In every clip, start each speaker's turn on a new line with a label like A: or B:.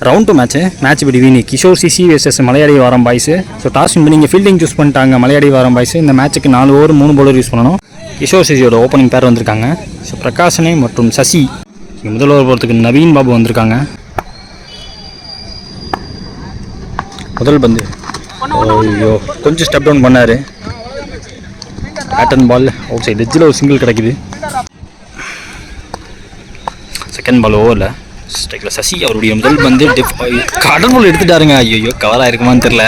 A: Round two match between Kishore CC versus Malayadi வாரம் boys. So toss win பண்ணி இங்கே fielding choose பண்ணிட்டாங்க மலையாடி வாரம் பாய்ஸ். இந்த மேட்ச்சுக்கு 4 ஓவர் 3 பவுலர் யூஸ் பண்ணணும். கிஷோர் சிசியோட ஓப்பனிங் பேர் வந்திருக்காங்க. ஸோ பிரகாஷனே மற்றும் சசி. இங்கே முதல் ஓவர் போகிறதுக்கு நவீன் பாபு வந்திருக்காங்க. முதல் பந்து ஐயோ கொஞ்சம் ஸ்டெப் டவுன் பண்ணார். பேட்டன் பால் அவுட் சைடு எட்ஜில் ஒரு சிங்கிள் கிடைக்குது. செகண்ட் பால் ஓவரில் ஸ்ட்ரைக்கில் சசி அவருடைய முதல் பந்து கடவுள் எடுத்துட்டாருங்க. ஐயோ கவராக இருக்குமான்னு தெரில.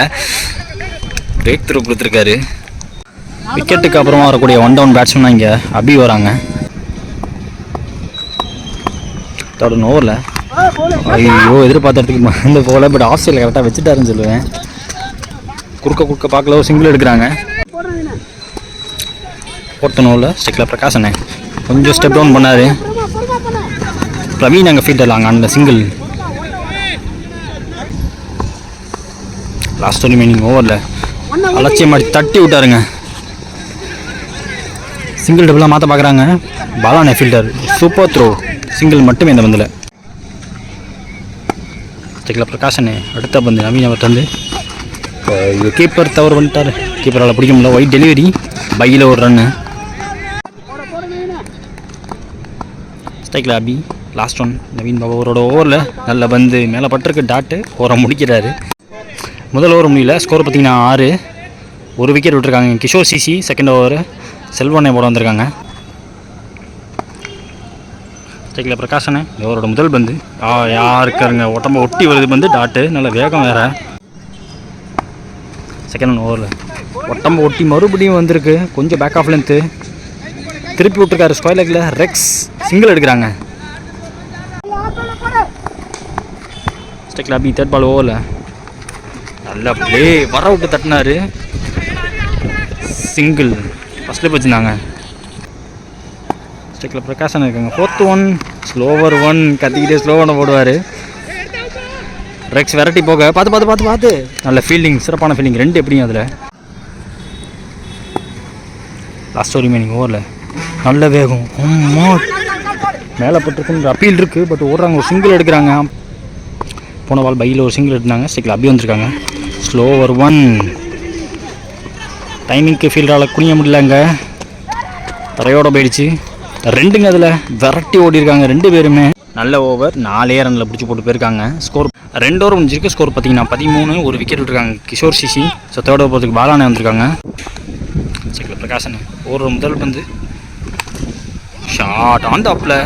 A: பிரேக் த்ரூ கொடுத்துருக்காரு. விக்கெட்டுக்கு அப்புறமா வரக்கூடிய 1 டவுன் பேட்ஸ்மேன் இங்கே அபி வராங்க. தொடர்ந்து ஓவரில் ஐயோ எதிர்பார்த்ததுக்கு இந்த போல பட் ஆஃப் சைடில் கரெக்டாக வச்சுட்டாருன்னு சொல்லுவேன். குறுக்க பார்க்கல ஒரு சிங்கிள் எடுக்கிறாங்க. போட்ட நோவில் ஸ்ட்ரைக்கில் பிரகாஷனே கொஞ்சம் ஸ்டெப் டவுன் பண்ணார். பிரவீன் அங்கே ஃபீல்டர்லாங்க அந்த சிங்கிள். லாஸ்ட் ரிமைனிங் ஓவரில் அலட்சியம் மாதிரி தட்டி விட்டாருங்க. சிங்கிள் டபுளாக மாற்ற பார்க்குறாங்க. பாலானே ஃபீல்டர் சூப்பர் த்ரோ. சிங்கிள் மட்டுமே இந்த பந்தில். ஸ்ட்ரைக்கில் பிரகாஷனே அடுத்த பந்து நவீன் அவர் வந்து கீப்பர் தவறு பண்ணிட்டார். கீப்பரால் பிடிக்க முடியல. ஒயிட் டெலிவரி பையில் ஒரு ரன்னு. ஸ்ட்ரைக்கில் அபி லாஸ்ட் ஒன் நவீன் பாபு அவரோட ஓவரில் நல்ல பந்து மேலே பட்டிருக்கு. டாட்டு ஓவரை முடிக்கிறாரு. முதல் ஓவர் முடியல. ஸ்கோர் பார்த்திங்கன்னா 6. ஒரு விக்கெட் விட்டுருக்காங்க கிஷோர் சிசி. செகண்ட் ஓவர் செல்வனை போட வந்திருக்காங்க. ஸ்ட்ரைக்கில் பிரகாஷனே ஓவரோட முதல் பந்து யாருக்காருங்க உடம்ப ஒட்டி வருது பந்து. டாட்டு நல்ல வேகம் வேறு. செகண்ட் ஓவரில் உடம்ப ஒட்டி மறுபடியும் வந்திருக்கு. கொஞ்சம் பேக் ஆஃப் லென்த்து திருப்பி விட்டுருக்காரு. ஸ்கொயர் லெக்கில் ரெக்ஸ் சிங்கிள் எடுக்கிறாங்க. ஸ்ட்ரைக்கில் அபி தேர்ட் பால் ஓவரில் நல்லா ப்ளே வர விட்டு தட்டினார். சிங்கிள் ஃபஸ்ட்டில் வச்சுருந்தாங்க. ஸ்ட்ரைக்கில் பிரகாஷன் இருக்காங்க. 4th ஒன் ஸ்லோவர் 1 கத்திக்கிட்டே ஸ்லோவனை போடுவார். ரெக்ஸ் வெரைட்டி போக பார்த்து நல்ல ஃபீல்டிங் சிறப்பான ஃபீல்டிங் 2 எப்படியும் அதில். லாஸ்ட் ரிமைனிங் ஓவரில் நல்ல வேகம் மேலே பட்டிருக்குன்ற அப்பீல் இருக்குது. பட் ஓடுறாங்க. ஒரு சிங்கிள் எடுக்கிறாங்க. போன பால் பையில் ஒரு சிங்கிள் எடுத்தாங்க. ஸ்ட்ரைக்கில் அபி வந்திருக்காங்க. ஸ்லோவர் 1 டைமிங்க்கு ஃபீல்டால் குனிய முடியலங்க. தரையோட போயிடுச்சு. 2ங்க அதில் விரட்டி ஓடிருக்காங்க 2 பேருமே. நல்ல ஓவர் 4 ரனில் பிடிச்சி போட்டு போயிருக்காங்க. ஸ்கோர் 2 ஓவர் முடிஞ்சிருக்கு. ஸ்கோர் பார்த்தீங்கன்னா 13. ஒரு விக்கெட் விட்டுருக்காங்க Kishore CC. So third over போகிறதுக்கு பாலானே வந்திருக்காங்க. ஸ்ட்ரைக்கில் பிரகாஷன் ஓவர் முதல் பந்து ஷார்ட் ஆன் டாப்பில்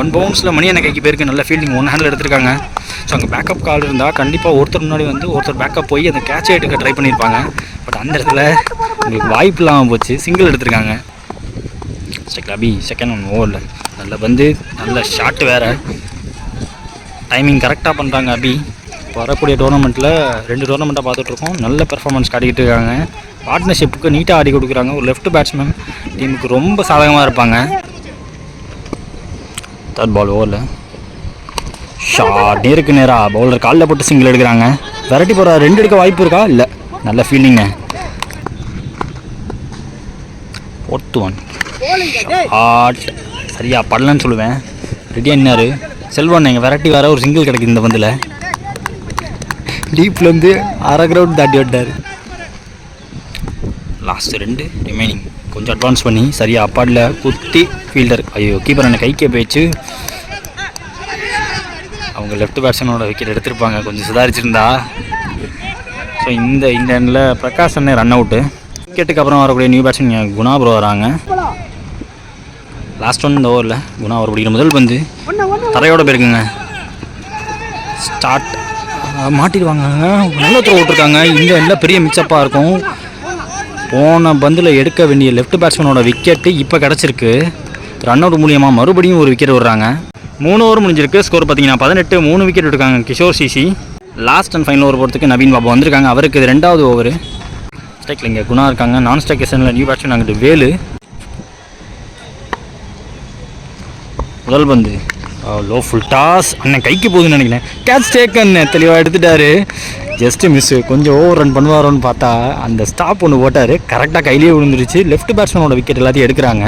A: 1 பவுன்ஸில் மணி என்ன கைக்கு போயிருக்கு. நல்ல ஃபீல்டிங் 1 ஹேண்டில் எடுத்திருக்காங்க. ஸோ அங்கே பேக்கப் கால் இருந்தால் கண்டிப்பாக ஒருத்தர் முன்னாடி வந்து ஒருத்தர் பேக்கப் போய் அந்த கேட்சை எடுக்க ட்ரை பண்ணியிருப்பாங்க. பட் அந்த இடத்துல உங்களுக்கு வாய்ப்பு இல்லாமல் போச்சு. சிங்கிள் எடுத்திருக்காங்க. ஸ்ட்ரைக்கில் அபி செகண்ட் ஒன் ஓவரில் நல்ல பந்து நல்ல ஷாட்டு வேறு. டைமிங் கரெக்டாக பண்ணுறாங்க அபி. வரக்கூடிய டோர்னமெண்ட்டில் 2 டோர்னமெண்ட்டாக பார்த்துட்ருக்கோம். நல்ல பெர்ஃபார்மன்ஸ் காட்டிக்கிட்டு இருக்காங்க. பார்ட்னர்ஷிப்புக்கு நீட்டாக ஆடி கொடுக்குறாங்க. ஒரு லெஃப்ட் பேட்ஸ்மேன் டீமுக்கு ரொம்ப சாதகமாக இருப்பாங்க. தேர்ட் பால் ஓவரில் ஷார்ட் நேருக்கு நேராக பவுலர் காலில் போட்டு சிங்கிள் எடுக்கிறாங்க. வெரைட்டி போகிற 2 எடுக்க வாய்ப்பு இருக்கா? இல்லை. நல்ல ஃபீல்டிங்க. 4th ஒன் ஷார்ட் சரியாக படலன்னு சொல்லுவேன். ரெடியாக என்னார் செல்வன். எங்கள் வெரைட்டி வேறு ஒரு சிங்கிள் கிடைக்குது இந்த பந்தில். டீப்லேருந்து அரை கிரவுண்ட் தாட்டி விட்டார். லாஸ்ட்டு 2 ரிமைனிங் கொஞ்சம் அட்வான்ஸ் பண்ணி சரியாக அப்பாடில் குத்தி ஃபீல்டர் ஐயோ கீப்பர் என்ன கைக்கே போயிடுச்சு. அவங்க லெஃப்ட் பேட்ஸ்மேனோட விக்கெட் எடுத்திருப்பாங்க கொஞ்சம் சுதாரிச்சிருந்தா. ஸோ இந்த எண்ணில் பிரகாஷ் அண்ணே ரன் அவுட்டு. விக்கெட்டுக்கு அப்புறம் வரக்கூடிய நியூ பேட்ஸ்மேன் குணா ப்ரோ வராங்க. லாஸ்ட் ஒன் இந்த ஓவரில் குணா அவர் பிடிக்கிற முதல் பந்து தரையோட போயிருக்குங்க. ஸ்டார்ட் மாட்டிடுவாங்க. நல்ல த்ரோ விட்டுருக்காங்க. இந்த எண்ணில் பெரிய மிக்சப்பாக இருக்கும். போன பந்தில் எடுக்க வேண்டிய லெஃப்ட் பேட்ஸ்மேனோட விக்கெட்டு இப்போ கிடச்சிருக்கு. ரன் அவுட் மூலியமாக மறுபடியும் ஒரு விக்கெட் விடுறாங்க. 3 ஓவர் முடிஞ்சிருக்கு. ஸ்கோர் பார்த்தீங்கன்னா 18. 3 விக்கெட் விட்டுருக்காங்க Kishore CC. Last and final over போகிறதுக்கு நவீன் பாபு வந்திருக்காங்க. அவருக்கு இது 2வது ஓவர். ஸ்ட்ரைக்கில் இங்கே குணா இருக்காங்க. நான் ஸ்ட்ரைக் எஸ்எனில் நியூ பேட்ஸ்மேன் அங்கிட்டு வேலு. முதல் பந்து லோ ஃபுல் டாஸ் அண்ணன் கைக்கு போகுதுன்னு நினைக்கிறேன். கேட்ச் டேக்கன் தெளிவாக எடுத்துட்டாரு. Just miss. கொஞ்சம் ஓவர் ரன் பண்ணுவாரோன்னு பார்த்தா அந்த ஸ்டாப் ஒன்று போட்டார். கரெக்டாக கையிலேயே விழுந்துருச்சு. லெஃப்ட் பேட்ஸ்மேனோட விக்கெட் எல்லாத்தையும் எடுக்கிறாங்க.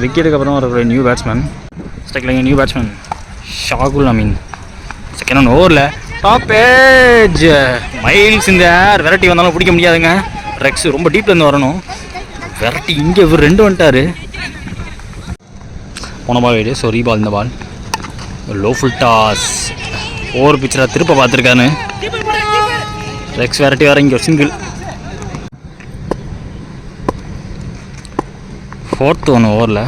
A: விக்கெட்டுக்கு அப்புறம் ஒரு நியூ பேட்ஸ்மேன் ஸ்ட்ரைக்கில் new batsman Shahul Ameen second ஓவரில் டாப் ஏஜ் மைல்ஸ் இந்த ஏர் வெரைட்டி வந்தாலும் பிடிக்க முடியாதுங்க. ரெக்ஸ் ரொம்ப டீப்லேருந்து வரணும். வெரைட்டி இங்கே இவர் 2 வந்துட்டார். போன பால் வைடு. ஸோ ரீபால் இந்த ball. Low full toss. Over பிச்சராக திருப்ப பார்த்துருக்கான்னு ரெக்ஸ் வெரைட்டி வேறு இங்கே சிங்கிள். 4th 1 ஓவரில்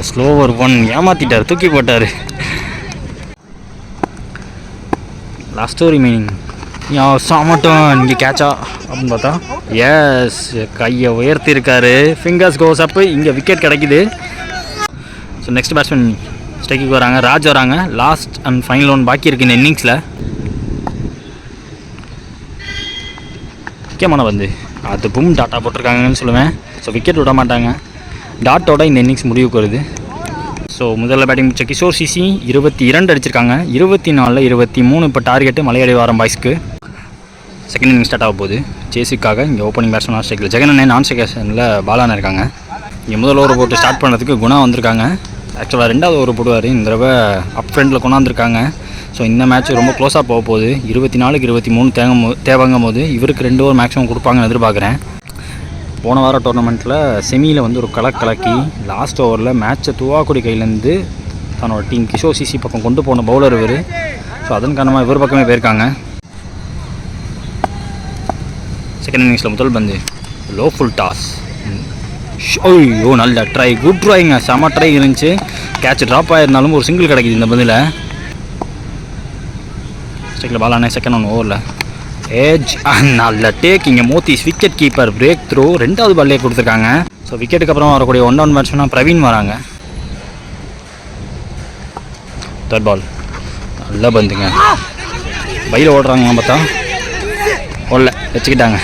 A: ஸ்லோவர் 1 ஏமாற்றிட்டார், தூக்கி போட்டார். லாஸ்ட் ரிமைனிங் சாமட்டும் இங்கே கேட்சா அப்படின்னு பார்த்தா எஸ் கையை உயர்த்தி இருக்காரு. ஃபிங்கர்ஸ் கோஸ் அப்பு. இங்கே விக்கெட் கிடைக்குது. ஸோ நெக்ஸ்ட் பேட்ஸ்மேன் ஸ்ட்ரைக்குக்கு வராங்க. ராஜ் வராங்க. லாஸ்ட் அண்ட் ஃபைனல் 1 பாக்கி இருக்குது இந்த இன்னிங்ஸில். முக்கியமான வந்து அது பும் டாட்டா போட்டிருக்காங்கன்னு சொல்லுவேன். ஸோ விக்கெட் விட மாட்டாங்க. டாட்டோட இந்த இன்னிங்ஸ் முடிவுக்கு வருது. ஸோ முதல்ல பேட்டிங் முடிச்ச கிஷோர் சிசி 22 அடிச்சிருக்காங்க. 24ல் 23 இப்போ டார்கெட்டு மலையாளி வாரம் பாய்ஸ்க்கு. செகண்ட் இன்னிங் ஸ்டார்ட் ஆக போகுது ஜேசிக்காக. இங்கே ஓப்பனிங் பேட்ஸ்மேன் ஸ்ட்ரைக்கில் ஜெகனண்ணே, நான் ஸ்ட்ரைக்கேஷனில் பாலான இருக்காங்க. இங்கே முதல் ஓவர் போட்டு ஸ்டார்ட் பண்ணுறதுக்கு குணா வந்திருக்காங்க. ஆக்சுவலாக 2வது ஓவர் போடுவார். இந்த தடவை அப் ஃப்ரண்டில் கொண்டாந்துருக்காங்க. ஸோ இந்த மேட்ச் ரொம்ப க்ளோஸாக போக போகுது. 24க்கு 23 தேவைங்கும் போது இவருக்கு 2 ஓவர் மேக்ஸிமம் கொடுப்பாங்கன்னு எதிர்பார்க்குறேன். போன வார டோர்னமெண்ட்டில் செமியில் வந்து ஒரு கலக்கி லாஸ்ட் ஓவரில் மேட்சை துவாக்குடி கையிலேருந்து தன்னோட டீம் கிஷோர் சிசி பக்கம் கொண்டு போன பவுலர் இவர். ஸோ அதன் காரணமாக இவர் பக்கமே போயிருக்காங்க. செகண்ட் இன்னிங்ஸில் முதல் பந்து லோ ஃபுல் டாஸ். ஐயோ நல்ல ட்ரை, குட் ட்ரைங்க, செம ட்ரை இருந்துச்சு. கேட்ச் ட்ராப் ஆகிருந்தாலும் ஒரு சிங்கிள் கிடைக்குது இந்த பதில். ஸ்ட்ரைக்கில் பாலானே. செகண்ட் 1 ஓவரில் ஏஜ் நல்ல டேக். இங்கே மோத்திஸ் விக்கெட் கீப்பர் பிரேக் த்ரூ 2வது பால்லே கொடுத்துருக்காங்க. ஸோ விக்கெட்டுக்கு அப்புறம் வரக்கூடிய 1 டவுன் பேட்ஸ்மேனாக பிரவீன் வராங்க. 3rd பால் நல்லா பந்துங்க. பையில் ஓடுறாங்க பார்த்தா ஓடல, வச்சுக்கிட்டாங்க.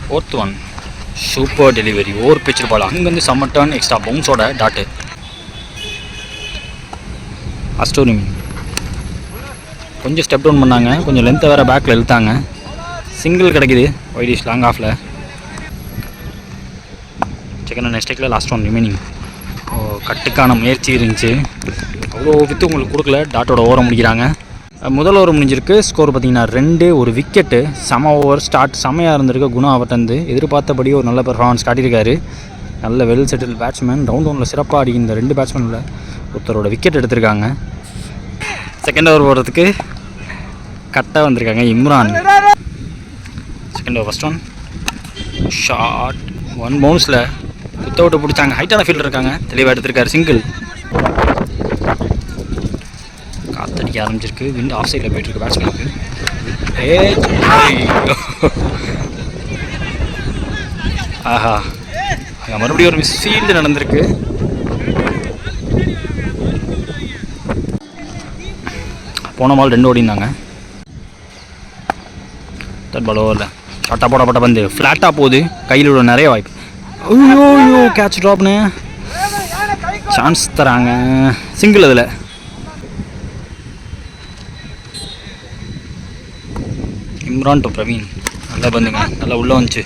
A: 4th 1 super delivery. Over pitched ball. அங்கேருந்து செம்ம டர்ன் எக்ஸ்ட்ரா பவுன்ஸோட டாட்டு. அஸ்டோரி கொஞ்சம் ஸ்டெப் டவுன் பண்ணாங்க. கொஞ்சம் லென்த்தை வேறு பேக்கில் இழுத்தாங்க. சிங்கிள் கிடைக்குது வைடிஷ் லாங் ஆஃபில். செகண்ட் நெக்ஸ்டேக்கில் லாஸ்ட் 1 ரிமைனிங். கட்டுக்கான முயற்சி இருந்துச்சு. அவ்வளோ வித்து உங்களுக்கு கொடுக்கல. டாட்டோட ஓவரை முடிக்கிறாங்க. முதல் ஓவர் முடிஞ்சிருக்கு. ஸ்கோர் பார்த்திங்கன்னா 2 ஒரு விக்கெட்டு. செம ஓவர் ஸ்டார்ட் செமையாக இருந்திருக்கு. குணா அவர்கிட்ட எதிர்பார்த்தபடி ஒரு நல்ல பெர்ஃபார்மன்ஸ் காட்டியிருக்காரு. நல்ல வெல் செட்டில் பேட்ஸ்மேன். ரவுண்ட் 1ல் சிறப்பாக அடி இந்த 2 பேட்ஸ்மேனில் ஒருத்தரோட விக்கெட் எடுத்திருக்காங்க. செகண்ட் ஓவர் போடுறதுக்கு கட்டாக வந்திருக்காங்க Imran. Second over first 1 short 1 பவுன்ஸில் குத்த விட்டு பிடிச்சாங்க. ஹைட்டான ஃபீல்டர் இருக்காங்க. தெளிவாக எடுத்திருக்காரு. சிங்கிள். காத்தடிக்க ஆரம்பிச்சிருக்கு. விண்ட் ஆஃப் சைடில் போயிட்டுருக்கு பேட்ஸ்மேனுக்கு. ஆஹா, அங்கே மறுபடியும் ஒரு மிஸ் ஃபீல்டு நடந்திருக்கு. போன பால் 2 ஓடிந்தாங்க. 3rd பால் ஓவரில் ஷார்ட்டாக போடப்பட்ட பந்து ஃப்ளாட்டாக போகுது. கையில் விட நிறைய வாய்ப்பு. ஐயோ கேட்ச் ட்ராப்னு சான்ஸ் தராங்க. சிங்கிள். அதில் இம்ரான் டு பிரவீன். நல்லா பந்துங்க, நல்லா உள்ளே வந்துச்சு.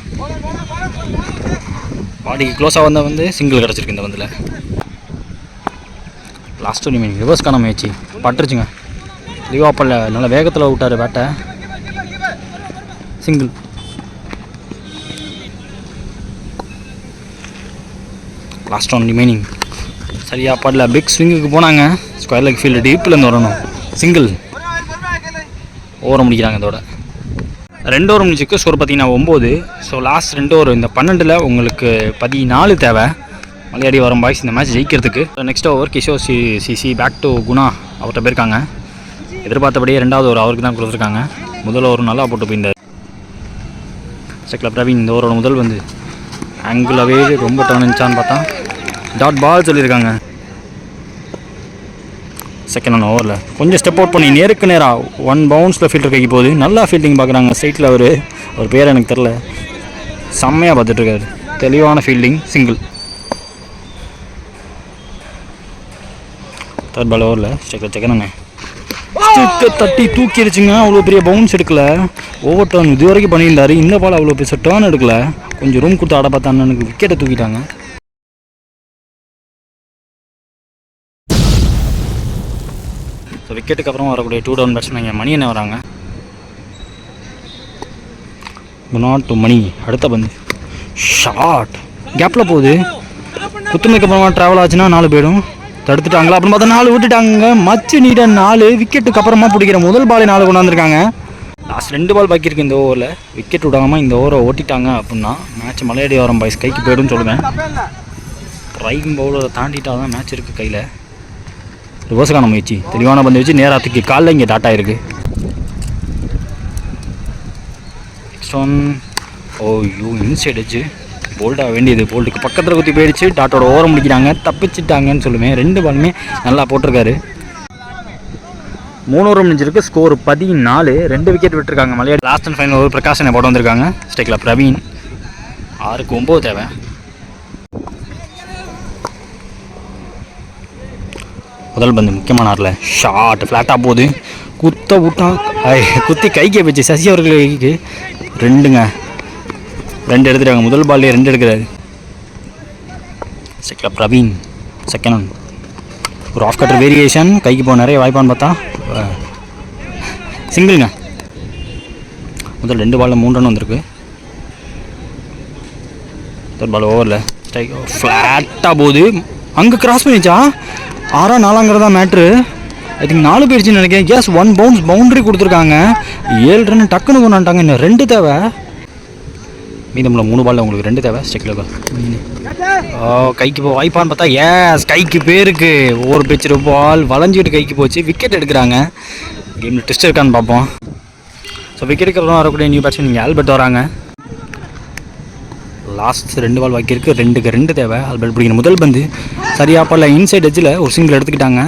A: பாடிக்கு க்ளோஸாக வந்தால் வந்து சிங்கிள் கிடச்சிருக்கு இந்த பந்தில். லாஸ்ட் 1 ரிமைனிங் ரிவர்ஸ்க்கான முயற்சி பட்டுருச்சுங்க. லிவாப்பல்ல நல்லா வேகத்தில் விட்டார் பேட்டை. சிங்கிள். Last 1 remaining. சரியா படல. பிக் ஸ்விங்குக்கு போனாங்க. ஸ்கொயர் லெக் ஃபீல்டு டீப்லேருந்து வரணும். சிங்கிள். ஓவரை முடிக்கிறாங்க. இதோட 2 ஓவர் முடிச்சுக்கு ஸ்கோர் பார்த்திங்கன்னா 9. ஸோ லாஸ்ட் 2 ஓவர் இந்த 12ல் உங்களுக்கு 14 தேவை மலையாடி வரும் பாய்ஸ் இந்த மேட்ச் ஜெயிக்கிறதுக்கு. நெக்ஸ்ட் ஓவர் கிஷோர் சிசி பேக் டு குணா அவர்கிட்ட போயிருக்காங்க. எதிர்பார்த்தபடியே 2வது ஓவர் அவருக்கு தான் கொடுத்துருக்காங்க. முதல் ஓவர் நல்லா போட்டு போயிருந்தார். செகண்ட் பிரவீன். இந்த ஓவரோட முதல் வந்து ஆங்கிளாகவே ரொம்ப டர்ன் இருந்துச்சான்னு பார்த்தா டாட் பால் சொல்லியிருக்காங்க. செகண்ட் 1 ஓவரில் கொஞ்சம் ஸ்டெப் அவுட் பண்ணி நேருக்கு நேராக 1 பவுன்ஸில் ஃபீல்டர் கைக்கு போகுது. நல்லா ஃபீல்டிங் பார்க்குறாங்க. ஸ்ட்ரைட்டில் அவர் பேர் எனக்கு தெரில, செம்மையாக பார்த்துட்ருக்காரு. தெளிவான ஃபீல்டிங். சிங்கிள். 3rd பால் ஓவரில் செகண்ட் தட்டி தூக்கிடுச்சுங்க. அவ்வளோ பெரிய பவுன்ஸ் எடுக்கல. ஓவர் டர்ன் இது வரைக்கும் பண்ணியிருந்தார். இந்த பால் அவ்வளோ பெருசாக டர்ன் எடுக்கல. கொஞ்சம் ரூம் கொடுத்து ஆட பார்த்தா அண்ணனுக்கு விக்கெட்டை தூக்கிட்டாங்க. ஸோ விக்கெட்டுக்கு அப்புறம் வரக்கூடிய 2 டவுன் பேட்ஸ்மேன் இங்கே மணி என்ன வராங்க. குணாட் டு மணி. அடுத்த பந்து ஷார்ட் கேப்பில் போகுது. குத்துமைக்கு அப்புறமா ட்ராவல் ஆச்சுன்னா 4 போயிடும். தடுத்துட்டாங்களா அப்படின்னு பார்த்தா 4 விட்டுட்டாங்க. மச்சு நீட 4 விக்கெட்டுக்கு அப்புறமா பிடிக்கிற முதல் பாலே 4 கொண்டாந்துருக்காங்க. லாஸ்ட் 2 பால் பாக்கி இருக்குது இந்த ஓவரில். விக்கெட் விடாமல் இந்த ஓவரை ஓட்டிட்டாங்க அப்படின்னா மேட்ச் மலையாடி வரம் பாய்ஸ் கைக்கு போய்டும்னு சொல்லுவேன். ரைம் பவுலரை தாண்டிட்டா தான் மேட்ச் இருக்குது கையில். ரிவர்ஸுக்கான முயற்சி தெளிவான பந்து வச்சு நேராத்துக்கு காலில் இங்கே டாட்டா இருக்குது. நெக்ஸ்ட் ஒன் ஓய்யோ இன்சைட் வச்சு போல்டாக வேண்டியது. போல்டுக்கு பக்கத்தில் குத்தி போயிடுச்சு. டாட்டோட ஓரம் முடிக்கிறாங்க. தப்பிச்சிட்டாங்கன்னு சொல்லுவேன். 2 பாலுமே நல்லா போட்டிருக்காரு. 3 ஓவர் முடிஞ்சிருக்கு. ஸ்கோர் 14. 2 விக்கெட் விட்டுருக்காங்க Malayali. Last and final over பிரகாஷனை போட வந்திருக்காங்க. ஸ்டேக்கில் பிரவீன். 6க்கு 9 தேவை. முதல் பந்து முக்கியமான ஆரில் ஷார்ட் ஃப்ளாட்டாக போகுது. குத்த விட்டா குத்தி கைக்கு வச்சு சசி அவர்களுக்கு 2 எடுத்துட்டாங்க. முதல் பால்லே 2 எடுக்கிறாரு. ஸ்டேக்கில் பிரவீன். செகண்ட் ஒன் ஒரு ஆஃப் கட்டர் வேரியேஷன். கைக்கு போக நிறைய வாய்ப்பான்னு பார்த்தா சிங்கிள்ங்க. முதல் 2 பாலில் 3 ரன் வந்திருக்கு. தேர்ட் பால் ஓவரில் ஸ்ட்ரைக் ஃப்ளாட்டாக போகுது. அங்கே கிராஸ் பண்ணிச்சா 6-4ங்கிறதா மேட்ரு. ஐ திங்க் 4 போயிடுச்சுன்னு நினைக்கிறேன். கேஸ் 1 பவுன்ஸ் பவுண்ட்ரி கொடுத்துருக்காங்க. 7 ரன் டக்குன்னு கொண்டாண்டாங்க. இன்னும் 2 தேவை. மீதமுள்ள 3 பாலில் உங்களுக்கு 2 தேவை. ஸ்டெக்கில் கைக்கு போ வாய்ப்பான்னு பார்த்தா ஏஸ் கைக்கு பேருக்கு ஓவர் பிச்சுரு பால் வளைஞ்சிக்கிட்டு கைக்கு போச்சு. விக்கெட் எடுக்கிறாங்க. கேமில் ட்விஸ்ட் இருக்கான்னு பார்ப்போம். ஸோ விக்கெட்டுக்கு அப்புறம் வரக்கூடிய நியூ பேட்ஸ்மேன் நீங்கள் ஆல்பர்ட் வராங்க. லாஸ்ட் 2 பால் பாக்கி இருக்குது. 2க்கு 2 தேவை. ஆல்பர்ட் பிடிக்கிற முதல் பந்து சரியாக பால் இன்சைட் எட்ஜில் ஒரு சிங்கிள் எடுத்துக்கிட்டாங்க.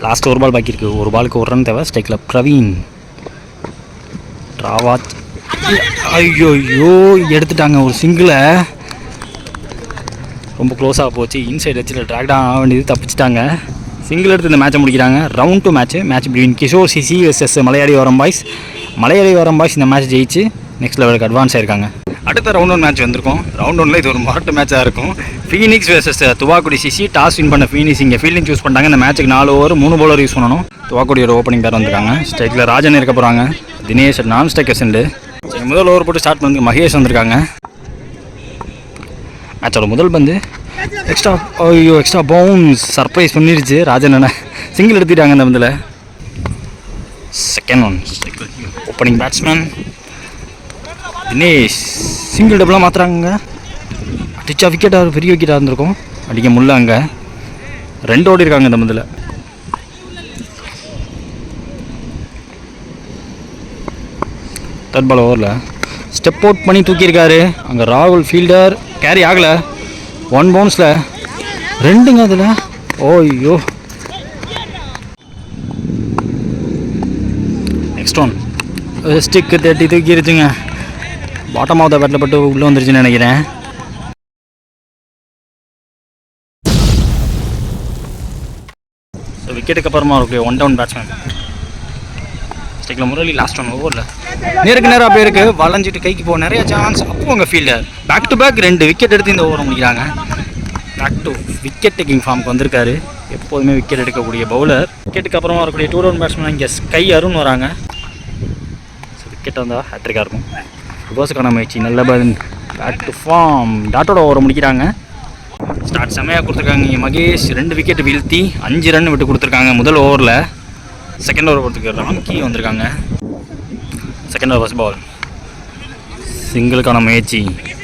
A: லாஸ்ட் 1 பால் பாக்கி இருக்குது. 1 பாலுக்கு 1 ரன் தேவை. ஸ்டேக்கில் பிரவீன். ராவாத் ஐயோ எடுத்துட்டாங்க ஒரு சிங்கிளை. ரொம்ப க்ளோஸாக போச்சு. இன்சைட் எட்ஜில் ட்ராக்டாக ஆக வேண்டியது தப்பிச்சிட்டாங்க. சிங்கிள் எடுத்து இந்த மேட்சை முடிக்கிறாங்க. Round 2 match between Kishore CC versus Malayali வரம் பாய்ஸ். மலையாளி வரம் பாய்ஸ் இந்த மேட்ச் ஜெயிச்சு நெக்ஸ்ட் லெவலுக்கு அட்வான்ஸ் ஆயிருக்காங்க. அடுத்த ரவுண்ட் 1 மேட்ச் வந்திருக்கும். ரவுண்ட் 1ல் இது ஒரு மாட்டு மேட்சாக இருக்கும். Phoenix versus Thuvakudi CC. Toss win பண்ண ஃபீனிக்ஸ் இங்கே ஃபீல்டிங் சூஸ் பண்ணிட்டாங்க. இந்த மேட்ச்சுக்கு 4 ஓவர் 3 பவுலர் யூஸ் பண்ணணும். துவாக்குடியோட ஓப்பனிங் பேர் வந்திருக்காங்க. ஸ்ட்ரைக்கில் ராஜன் இருக்க போகிறாங்க. தினேஷ் நான் ஸ்ட்ரைக்கர் செண்டு. முதல் ஓவர் போட்டு ஸ்டார்ட் பண்ணி மகேஷ் வந்திருக்காங்க. மேட்சோட முதல் பந்து எக்ஸ்ட்ரா பவுன்ஸ் சர்ப்ரைஸ் பண்ணிடுச்சு. ராஜன் என்ன சிங்கிள் எடுத்துட்டாங்க அந்த பந்தில். Second one opening batsman Dinesh single டபுளாக மாற்றுறாங்க. அடிச்சா விக்கெட்டாக பெரிய விக்கெட்டாக இருந்திருக்கும். அடிக்க முடியல. அங்கே 2 ஓடி இருக்காங்க இந்த பந்தில். தேர்ட் பால் ஓவரில் ஸ்டெப் அவுட் பண்ணி தூக்கியிருக்காரு. அங்கே ராகுல் ஃபீல்டர் கேரி ஆகலை. 1 பவுன்ஸில் 2ங்க அதில். ஓய்யோ நெக்ஸ்ட் ஒன் ஸ்டிக்கு தட்டி தூக்கிருச்சுங்க. பாட்டம் ஆஃப் த பேட்டில் பட்டு உள்ளே வந்துருச்சுன்னு நினைக்கிறேன். ஸோ விக்கெட்டுக்கு அப்புறமா இருக்கு 1 டவுன் பேட்ஸ்மேன் ஸ்டிக்கில் முரளி. லாஸ்ட் 1 ஓவரில் நேருக்கு நேராக போயிருக்கு. வளைஞ்சிட்டு கைக்கு போக நிறைய சான்ஸ். அப்போ அங்கே fielder back to back 2 wicket எடுத்து இந்த ஓவரை முடிக்கிறாங்க. பேக் டு விக்கெட் டேக்கிங் ஃபார்முக்கு வந்திருக்காரு. எப்போதுமே விக்கெட் எடுக்கக்கூடிய பவுலர். விக்கெட்டுக்கு அப்புறமா வரக்கூடிய 2 டவுன் பேட்ஸ்மேன் இங்கே ஸ்கை அருண் வராங்க. ஸோ விக்கெட் வந்தால் ஹேட்ரிக்காக இருக்கும். ரிவர்ஸுக்கான முயற்சி நல்ல பேக் டு ஃபார்ம். டாட்டோட ஓவரை முடிக்கிறாங்க. ஸ்டார்ட் செம்மையாக கொடுத்துருக்காங்க. இங்கே மகேஷ் 2 விக்கெட் வீழ்த்தி 5 ரன் விட்டு கொடுத்துருக்காங்க முதல் ஓவரில். செகண்ட் ஓவர் கொடுத்துருக்கு ராம்கி வந்திருக்காங்க. செகண்ட் ஓவர் ஃபர்ஸ்ட் பால் சிங்கிளுக்கான முயற்சி.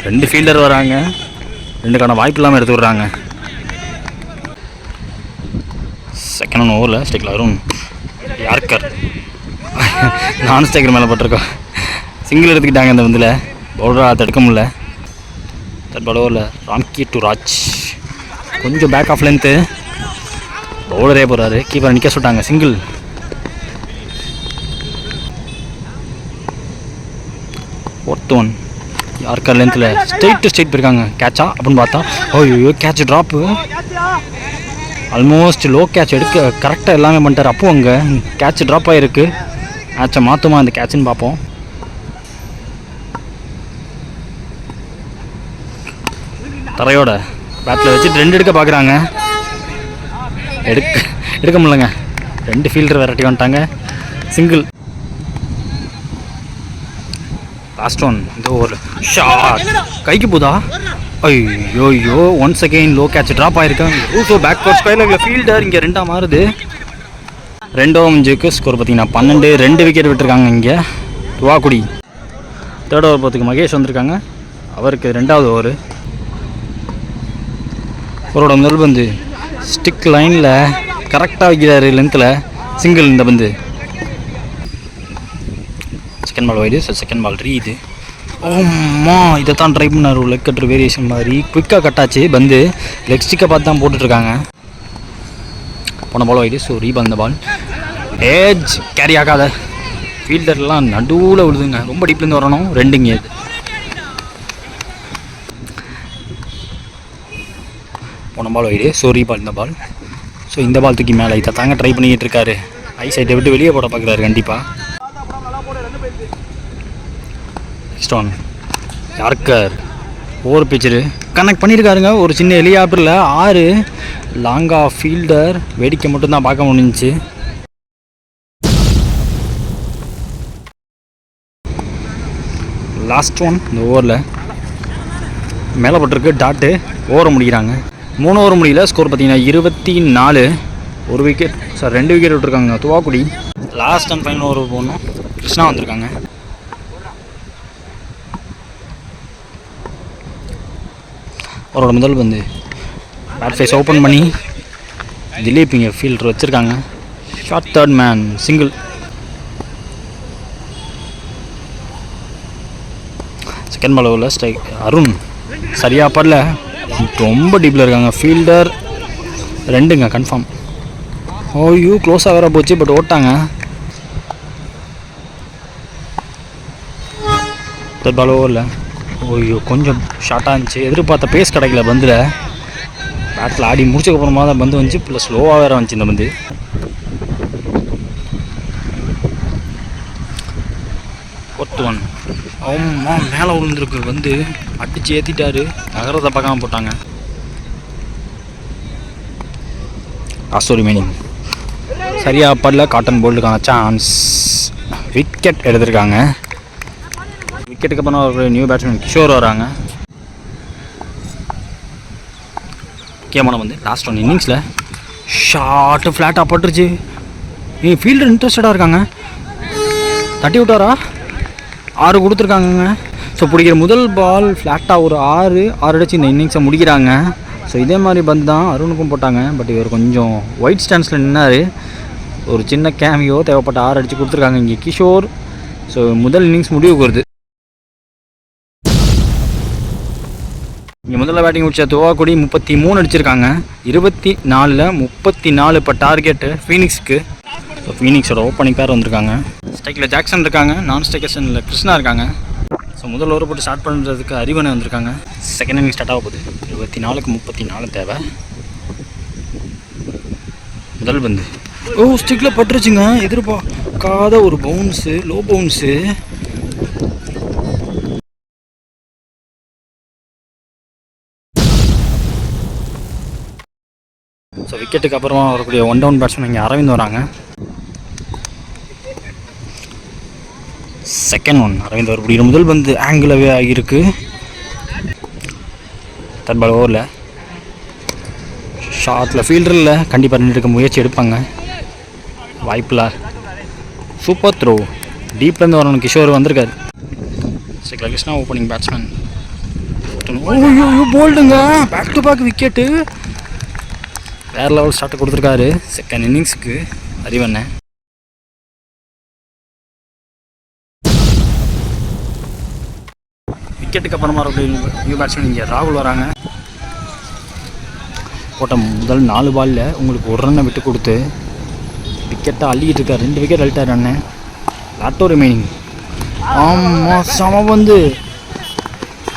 A: 2 ஃபீல்டர் வராங்க. 2க்கான வாய்ப்பு இல்லாமல் எடுத்து விட்றாங்க. செகண்ட் ஓவரில் ஸ்டேக்கில் அருண் யார்கர் நான் ஸ்டேக்கர் மேலே பட்டிருக்கோம். சிங்கிள் எடுத்துக்கிட்டாங்க இந்த பந்தில். பவுலராக தடுக்க முடியல. தேர்ட் பால் ஓவரில் ராம்கி டு ராஜ். கொஞ்சம் பேக் ஆஃப் லென்த்து. பவுலரே போகிறாரு. கீப்பரை நிற்க சொல்லிட்டாங்க. சிங்கிள். ஃபோர்த் ஒன் யார்கர் லென்த்தில் ஸ்ட்ரெயிட் டு ஸ்ட்ரெயிட் போயிருக்காங்க. கேட்சா அப்படின்னு பார்த்தா ஐயோ catch drop. Almost low catch எடுக்க கரெக்டாக எல்லாமே பண்ணிட்டார். அப்போ அங்கே கேட்ச் ட்ராப் ஆகிருக்கு. மேட்சை மாற்றுமா அந்த கேட்சுன்னு பார்ப்போம். தரையோட பேட்டில் வச்சுட்டு 2 எடுக்க பார்க்குறாங்க. எடுக்க முடியலங்க. 2 ஃபீல்டர் வெரைட்டி வந்துட்டாங்க. சிங்கிள். Last one. இந்த ஒரு ஷாட் கைக்கு போதா? ஐயோ once again low catch drop ஆயிருக்காங்க. ஸோ பேக் கோர்ஸ் ஸ்கொயரில் ஃபீல்டர் இங்கே 2ஆக மாறுது. 2 ஓவருக்கு ஸ்கோர் பார்த்தீங்கன்னா 12. 2 விக்கெட் விட்டுருக்காங்க இங்கே துவாக்குடி. 3rd ஓவர் பார்த்துக்கு மகேஷ் வந்திருக்காங்க. அவருக்கு 2வது ஓவர். அவரோட முதல் பந்து ஸ்டிக் லைனில் கரெக்டாக வைக்கிறாரு லென்த்தில். சிங்கிள் இந்த பந்து. Second ball wide. Second ball ரீது. ஓம்மா இதை தான் ட்ரை பண்ணார். லெக் கட்டுற வேரியேஷன் மாதிரி குவிக்காக கட்டாச்சு பந்து. லெக் ஸ்டிக்கை பார்த்து தான் போட்டுட்ருக்காங்க. போன பால் வைடு. ஸோ ரீபால் இந்த பால் ஏஜ் கேரி ஆகாத. ஃபீல்டர்லாம் நடுவில் விழுதுங்க. ரொம்ப டீப்லேருந்து வரணும். 2ங்க இது. போன பால் வைடு. ஸோ ரீபால் இந்த பால். ஸோ இந்த பால் தூக்கி மேலே இதை தாங்க ட்ரை பண்ணிக்கிட்டு இருக்காரு. ஐ சைட்டை விட்டு வெளியே போட பார்க்குறாரு கண்டிப்பாக. Next one yorker. Over pitched connect பண்ணியிருக்காருங்க. ஒரு சின்ன எலியாப்பில் 6 லாங்காக ஃபீல்டர் வேடிக்கை மட்டும்தான் பார்க்க முடிஞ்சிச்சு. லாஸ்ட் ஒன் இந்த ஓவரில் மேலே போட்டிருக்கு டாட்டு. ஓவரை முடிக்கிறாங்க. 3 ஓவர் முடியல. ஸ்கோர் பார்த்தீங்கன்னா 24. 1 விக்கெட் 2 விக்கெட் விட்டுருக்காங்க Thuvakudi. Last and final over போகணும். கிருஷ்ணா வந்திருக்காங்க. அவரோட முதல் பந்து பேட் ஃபேஸ் ஓப்பன் பண்ணி திலீப் இங்கே ஃபீல்டர் வச்சுருக்காங்க. Short 3rd man single. Second ball ஓவரில் ஸ்ட்ரைக். அருண் சரியாக படல. ரொம்ப டீப்பில் இருக்காங்க. Fielder 2ங்க confirm. ஓய்யோ க்ளோஸாக வேற போச்சு. பட் ஓட்டாங்க. 3rd பால் ஓவரில் ஓய்யோ கொஞ்சம் ஷார்ட்டாக இருந்துச்சு. எதிர்பார்த்த பேஸ் கிடைக்கல பந்தில். பேட்டில் ஆடி முடிச்சக்கப்புறமா தான் பந்து வந்துச்சு. ப்ளஸ் ஸ்லோவாக வேறு வந்துச்சு இந்த பந்து. 4th one. ஆமா மேலே விழுந்துருக்கு வந்து அடிச்சு ஏற்றிட்டாரு. நகரத்தை பார்க்காம போட்டாங்க. ஆஸ்டோரி மீனிங் சரியாக படல. Cotton போல்டுக்கான chance. விக்கெட் எடுத்திருக்காங்க. விக்கெட்டுக்கு அப்புறம் ஒரு நியூ பேட்ஸ்மேன் கிஷோர் வராங்க. முக்கியமான வந்து லாஸ்ட் ஒன் இன்னிங்ஸில் ஷார்ட்டு ஃப்ளாட்டாக பட்டுருச்சு. ஃபீல்டர் இன்ட்ரெஸ்டடாக இருக்காங்க. தட்டி விட்டாரா? 6 கொடுத்துருக்காங்கங்க. ஸோ பிடிக்கிற முதல் பால் ஃப்ளாட்டாக ஒரு 6 அடிச்சு இந்த இன்னிங்ஸை முடிக்கிறாங்க. ஸோ இதே மாதிரி பந்து தான் அருணுக்கும் போட்டாங்க. பட் இவர் கொஞ்சம் ஒயிட் ஸ்டாண்ட்ஸில் நின்னார். ஒரு சின்ன கேமியோ தேவைப்பட்ட 6 அடித்து கொடுத்துருக்காங்க இங்கே கிஷோர். ஸோ முதல் இன்னிங்ஸ் முடிவுக்கு வருது. இங்கே முதல்ல பேட்டிங் முடிச்ச துவாக்குடி 33 அடிச்சிருக்காங்க. 24ல் 34 இப்போ டார்கெட்டு ஃபீனிக்ஸுக்கு. ஸோ ஃபீனிக்ஸோட ஓப்பனிங் பேர் வந்திருக்காங்க. ஸ்ட்ரைக்கில் ஜாக்சன் இருக்காங்க. நான் ஸ்ட்ரைக்கர்ஸனில் கிருஷ்ணா இருக்காங்க. ஸோ முதல் ஓவர் போட்டு ஸ்டார்ட் பண்ணுறதுக்கு அறிவனை வந்திருக்காங்க. செகண்ட் இன்னிங் ஸ்டார்ட் ஆக போகுது. 24க்கு 34 தேவை. முதல் பந்து ஸ்டிக்கில் பட்டுருச்சுங்க. எதிர்பார்க்காத ஒரு பவுன்ஸு, லோ பவுன்ஸு. ஸோ விக்கெட்டுக்கு அப்புறமா வரக்கூடிய 1 டவுன் பேட்ஸ்மேன் இங்கே அரவிந்த் வராங்க. செகண்ட் ஒன் அரவிந்த் அவர் பிடிக்கிற முதல் பந்து ஆங்கிளாகவே ஆகியிருக்கு. 3rd பால் ஓவரில் ஷார்ட்டில் ஃபீல்டரில் கண்டிப்பாக 2 எடுக்க முயற்சி எடுப்பாங்க. வாய்ப்பில்ல. Super throw. டீப்லேருந்து வரணும். கிஷோர் வந்திருக்காரு. ஸ்ட்ரைக்கில் கிருஷ்ணா ஓப்பனிங் பேட்ஸ்மேன். போல்டுங்க. Back to back wicket. வேறு லெவல் ஸ்டார்ட் கொடுத்துருக்காரு செகண்ட் இன்னிங்ஸுக்கு அறிவண்ண. விக்கெட்டுக்கு அப்புறமா நியூ பேட்ஸ்மேன் இங்கே ராகுல் வராங்க. போட்ட முதல் 4 பாலில் உங்களுக்கு 1 ரன்னை விட்டு கொடுத்து விக்கெட்டை அள்ளிக்கிட்டு இருக்கார். 2 விக்கெட் அள்ளிட்டார் அண்ணன். Lotto remaining. ஆமாம் சம வந்து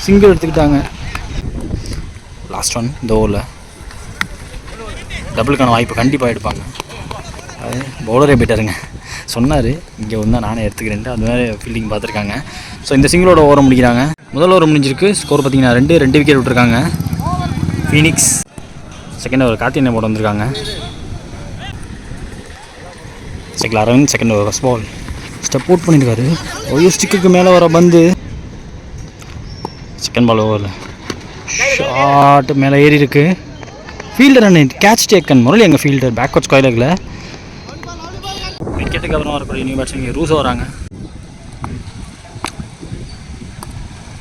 A: சிங்கிள் எடுத்துக்கிட்டாங்க. லாஸ்ட் ஒன் இந்த ஓவரில் டபுளுக்கான வாய்ப்பு கண்டிப்பாக எடுப்பாங்க. அது பவுலரே பெட்டருங்க சொன்னார். இங்கே வந்தால் நானே எடுத்துக்கிறேன்ட்டு அது மாதிரி ஃபீல்டிங் பார்த்துருக்காங்க. ஸோ இந்த சிங்கிளோட ஓவரை முடிக்கிறாங்க. முதல் ஓவர் முடிஞ்சிருக்கு. ஸ்கோர் பார்த்தீங்கன்னா 2 விக்கெட் விட்டுருக்காங்க ஃபீனிக்ஸ். செகண்ட் ஓவர் கார்த்திகேயன் போட்டு வந்திருக்காங்க. Second Aravind second first ball step out பண்ணியிருக்காரு. ஒரு ஸ்டிக்கு மேலே வர பந்து. செகண்ட் பால் ஓவரில் ஷார்ட் மேலே ஏறி இருக்கு. Fielder and catch taken. Murali எங்கள் ஃபீல்டர் பேக்வர்ட் ஸ்கொயர் லெக்கில். விக்கெட்டுக்கு அப்புறம் வரக்கூடிய நியூ பேட்ஸ்மேன் ரூசோ வராங்க.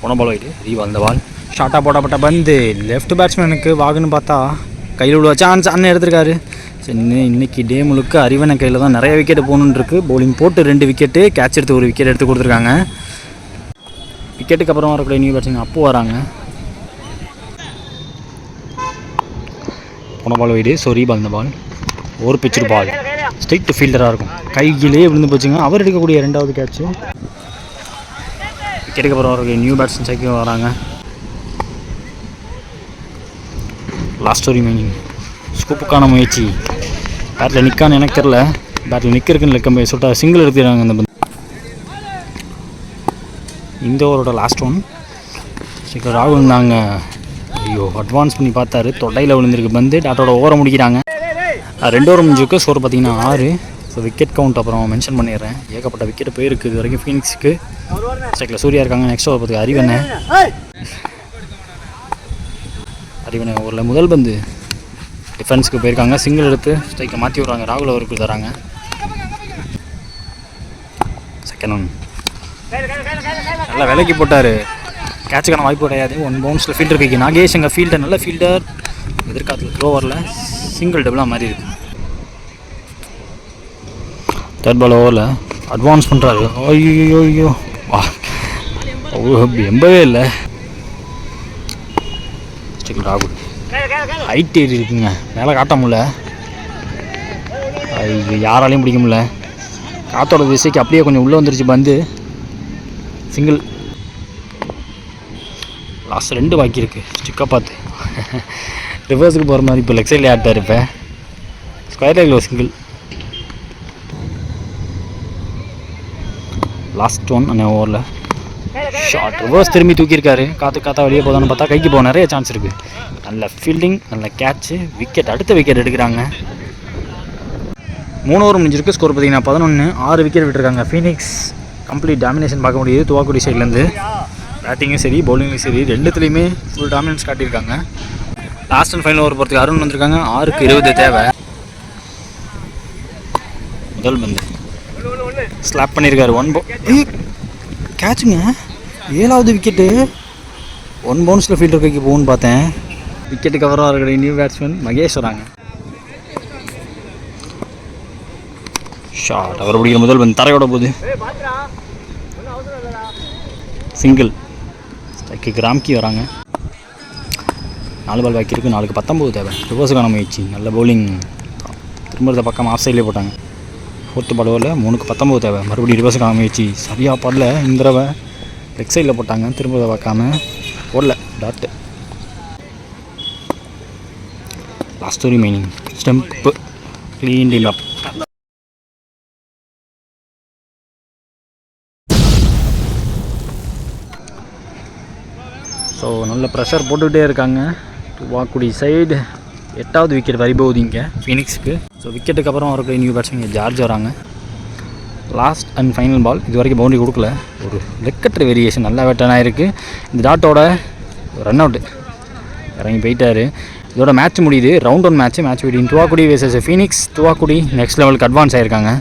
A: போன பால் ஆகிட்டு ரீவால் இந்த பால் ஷார்ட்டாக போடப்பட்ட பந்து லெஃப்ட் பேட்ஸ்மேனுக்கு வாகுன்னு பார்த்தா கையில் விழுவ சான்ஸ் அண்ணன் எடுத்திருக்காரு. சரி, இன்னைக்கு டே முழுக்க அறிவனை கையில் தான் நிறைய விக்கெட்டு போகணுன்னு இருக்குது. பவுலிங் போட்டு 2 விக்கெட்டு, கேட்ச் எடுத்து 1 விக்கெட் எடுத்து கொடுத்துருக்காங்க. விக்கெட்டுக்கு அப்புறம் வரக்கூடிய நியூ பேட்ஸ்மேன் அப்போ வராங்க. போன பால் வைடு. ஸோ ரீபால் இந்த பால் ஒரு பிச்சு பால் ஸ்ட்ரைட் ஃபீல்டராக இருக்கும். கையிலே விழுந்து போச்சுங்க. அவர் எடுக்கக்கூடிய 2வது கேட்ச்சு. விக்கெட்டுக்கு அப்புறம் வரக்கூடிய நியூ பேட்ஸ்மேன் சைக்கிள் வராங்க. Last over remaining. ஸ்கூப்புக்கான முயற்சி. பேட்டில் நிற்கான்னு எனக்கு தெரில. பேட்டில் நிற்கிறதுக்குன்னு லெக்கம் சொல்லிட்டா சிங்கிள் எடுத்துக்கிறாங்க. அந்த பந்து இந்த ஓவரோட லாஸ்ட் ஒன். சீக்கிரம் ராகுல் தாங்க. ஐயோ, அட்வான்ஸ் பண்ணி பார்த்தாரு. தொடையில் விழுந்திருக்கு பந்து. டாட்டோட ஓவரை முடிக்கிறாங்க. 2 ஓவர் முடிஞ்சிருக்கு. ஸ்கோர் பார்த்தீங்கன்னா 6. ஸோ விக்கெட் கவுண்ட் அப்புறம் மென்ஷன் பண்ணிடுறேன். ஏகப்பட்ட விக்கெட் போயிருக்கு இது வரைக்கும் ஃபீனிக்ஸுக்கு. ஸ்ட்ரைக்கில் சூர்யா இருக்காங்க. நெக்ஸ்ட் ஓவர் பார்த்துக்கு அறிவனை ஓவரில் முதல் பந்து டிஃபென்ஸுக்கு போயிருக்காங்க. சிங்கிள் எடுத்து ஸ்ட்ரைக்கை மாற்றி விட்றாங்க. ராகுல் அவருக்கு தராங்க. செகண்ட் ஒன் நல்லா விலைக்கு போட்டார். கேட்சுக்கான வாய்ப்பு கிடையாது. 1 பவுன்ஸில் ஃபீல்டர் கைக்கு நாகேஷ் எங்கள் ஃபீல்டர் நல்ல ஃபீல்டர். எதிர்காலத்தில் த்ரோவரில் சிங்கிள் டபுளாக மாதிரி இருக்குது. தேர்ட் பால் ஓவரில் அட்வான்ஸ் பண்ணுறாரு. ஐயோ ஐயோ வா எம்பவே இல்லை. ராகுல் ஹைட் ஏறி இருக்குங்க. மேலே காட்ட முடியல. இது யாராலையும் பிடிக்க முடியல. காற்றோட திசைக்கு அப்படியே கொஞ்சம் உள்ளே வந்துருச்சு பந்து. சிங்கிள். லாஸ்ட் 2 பாக்கி இருக்குது. ஸ்டிக்காக பார்த்து ரிவர்ஸுக்கு போகிற மாதிரி இப்போ லெக் சைடில் ஆட்டார். இப்போ ஸ்கொயர் லெக்கில் சிங்கிள். லாஸ்ட் ஒன் அந்த ஓவரில் ஷார்ட் ரிவர்ஸ் திரும்பி தூக்கியிருக்காரு. காற்றா வெளியே போதான்னு பார்த்தா கைக்கு போக நிறைய சான்ஸ் இருக்குது. நல்ல ஃபீல்டிங், நல்ல கேட்ச்சு, விக்கெட். அடுத்த விக்கெட் எடுக்கிறாங்க. 3 ஓவர் முடிஞ்சிருக்கு. ஸ்கோர் பார்த்தீங்கன்னா 11. 6 விக்கெட் விட்டுருக்காங்க. ஃபீனிக்ஸ் கம்ப்ளீட் டாமினேஷன் பார்க்க முடியுது. துவாக்குடி சைட்லேருந்து பேட்டிங்கும் சரி பவுலிங்கும் சரி 2த்துலேயுமே ஃபுல் டாமினன்ஸ் காட்டியிருக்காங்க. லாஸ்ட் அண்ட் ஃபைனல் ஓவர் போகிறதுக்கு அருண் வந்திருக்காங்க. 6க்கு 20 தேவை. முதல் பந்து ஸ்லாப் பண்ணியிருக்காரு. 1 கேட்சுங்க. 7வது விக்கெட்டு. 1 பவுன்ஸில் ஃபீல்டர் கைக்கு போகுன்னு பார்த்தேன். விக்கெட்டுக்கு அப்புறம் இருக்கிற நியூ பேட்ஸ்மேன் மகேஷ் வராங்க. ஷார்ட் அவர் பிடிக்கிற முதல் பந்து தரையோட போகுது. சிங்கிள். ஸ்ட்ரைக்கு ராம்கி வராங்க. 4 பால் பாக்கி இருக்குது. 4க்கு 19 தேவை. ரிவர்ஸுக்கான முயற்சி. நல்ல பவுலிங். திரும்ப பக்கம் ஆஃப் சைட்லேயே போட்டாங்க. 4th பால் ஓவரில் 3க்கு 19 தேவை. மறுபடியும் ரிவர்ஸுக்கான முயற்சி. சரியாக பாடல. இந்த தடவை லெக் சைடில் போட்டாங்க. திரும்ப பார்க்காம போடல. Dot. Last over remaining. Stump clean team up. So நல்ல ப்ரெஷர் போட்டுக்கிட்டே இருக்காங்க. துவாக்குடி சைடு 8வது விக்கெட் வரிபோகுது இங்கே ஃபீனிக்ஸுக்கு. ஸோ விக்கெட்டுக்கு அப்புறம் வரக்கூடிய நியூ பேட்ஸ்மேன் ஜார்ஜ் வராங்க. Last and final ball. இது வரைக்கும் பவுண்டரி கொடுக்கல. ஒரு லெக்கற்ற வேரியேஷன் நல்லா வெட்டனாக இருக்குது. இந்த டாட்டோட ரன் அவுட்டு இறங்கி போயிட்டார். இதோட மேட்ச் முடியுது. Round 1 match within Thuvakudi versus Phoenix. Thuvakudi next லெவலுக்கு அட்வான்ஸ் ஆகிருக்காங்க.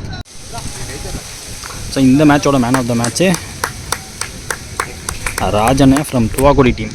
A: ஸோ இந்த மேட்சோட man of the match Rajan from Thuvakudi team.